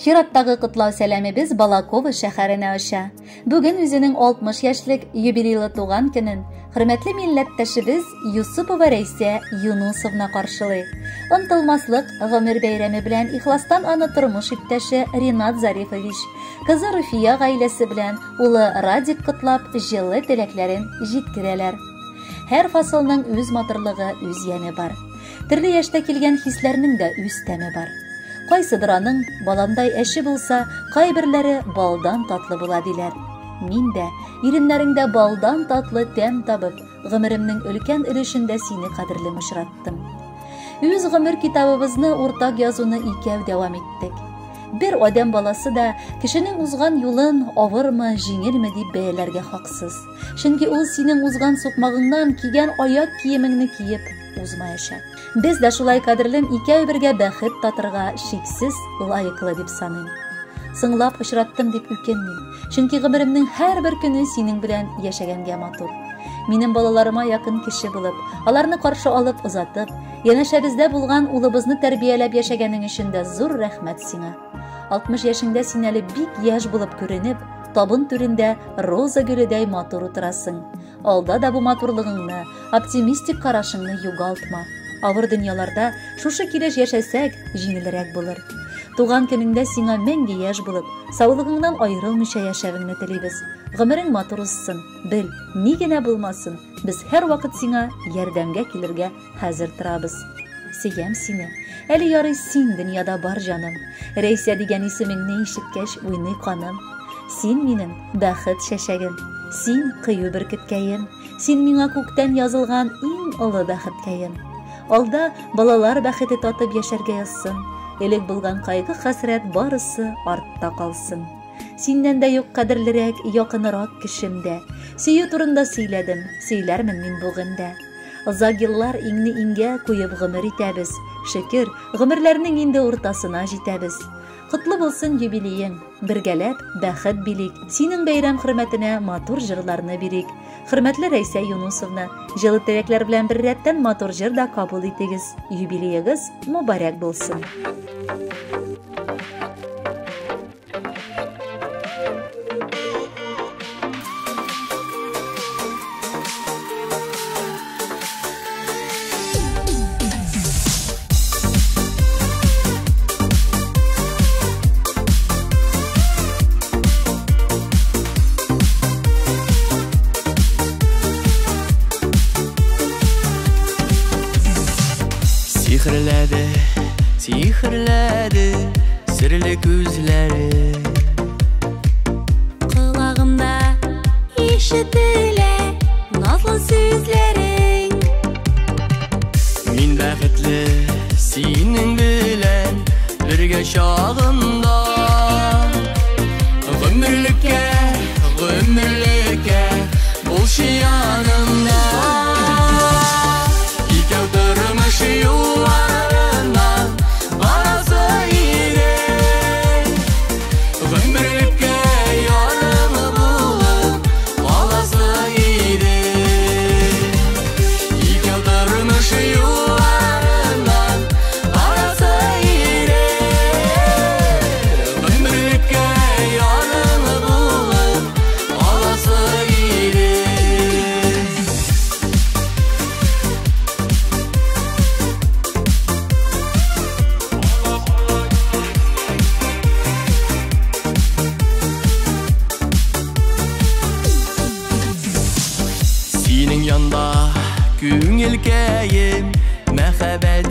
Хираттагы кутлау сәламебез Балакова шәһәренә аша. Бүген үзенең 60 яшьлек юбилейлы туган көнен хөрмәтле милләттәшебез Юсупова Рәйсә Юнусовна каршылый. Онтылмаслык гомер бәйрәме белән ихластан аны тормыш иптәше Ринат Зарифович, кызы Руфия гаиләсе белән улы Радик котлап, җылы теләкләрен җиткерәләр. Һәр фасылның үз матурлыгы, үз яме бар. Төрле яшьтә килгән хисләрнең дә үз тәме бар. Кайсыдыр аның баландай әше булса, кайберләре балдан татлы була диләр. Мин дә, иреннәреңдә балдан татлы тәм табып, гомеремнең өлкән өлешендә сине кадерле очраттым. Үз гомер китабыбызны уртак язуны икәү дәвам иттек. Бер адәм баласы да кешенең узган юлын авырмы, җиңелме дип бәяләргә хаксыз. Чөнки ул синең узган сукмагыңнан кигән аяк киемеңне киеп узмаячак. Без дә шулай кадерлем икәү бергә бәхет татырга шиксез лаеклы дип саныйм. Сыңлап очраттым дип үкенмим, чөнки гомеремнең һәрбер көне синең белән яшәгәнгә матур. Минем балаларыма якын кеше булып, аларны каршы алып озатып, янәшәбездә булган улыбызны тәрбияләп яшәгәнең өчен дә зур рәхмәт сиңа. 60 яшеңдә син әле бик яшь булып күренеп, табын түрендә роза гөледәй матур утырасың. Алда да бу матурлыгыңны, оптимистик карашыңны югалтма. Авыр дөньяларда шушы килеш яшәсәк, җиңелрәк булыр. Туган көнеңдә сиңа мәңге яшь булып, саулыгыңнан аерылмыйча яшәвеңне телибез. Гомерең матур узсын. Бел, ни генә булмасын, без һәр вакыт сиңа ярдәмгә килергә хәзер торабыз. Сөям сине. Әле ярый син дөньяда бар җаным. Рәйсә дигән исемеңне ишеткәч уйный каным. Син минем бәхет шәшәгем. Син кыю бөркеткәем. Син миңа күктән язылган иң олы бәхеткәем. Алда балалар бәхете татып яшәргә язсын. Элек булган кайгы хәсрәт барысы артта калсын. Синнән дә юк кадерлерәк, якынрак кешемдә. Сөю турында сөйләдем, сөйләрмен мин бүген дә. Озак еллар иңне иңгә куеп гомер итәбез. Шөкер, гомерләрнең инде уртасына җитәбез. Котлы булсын юбилеең, бергәләп бәхет билик. Синең бәйрәм хөрмәтенә матур җырларны бирик. Хөрмәтле Рәйсә Юнусовна, җылы теләкләр белән бер рәттән матур җыр да кабул итегез. Юбилеегыз мөбарәк булсын. Сихрләде серле күзләре. Колагымда ишетелә назлы сүзләрең. Мин бәхетле синең белән бергә чагымда. Гомерлеккә булшы янымда. Икәү тормыш юлларына барасы ирек. Гомерлеккә ярымы булып каласы ирек. Икәү тормыш юлларына барасы ирек. Гомерлеккә ярымы булып каласы ирек. Синең янда күңелкәем мәхәббәт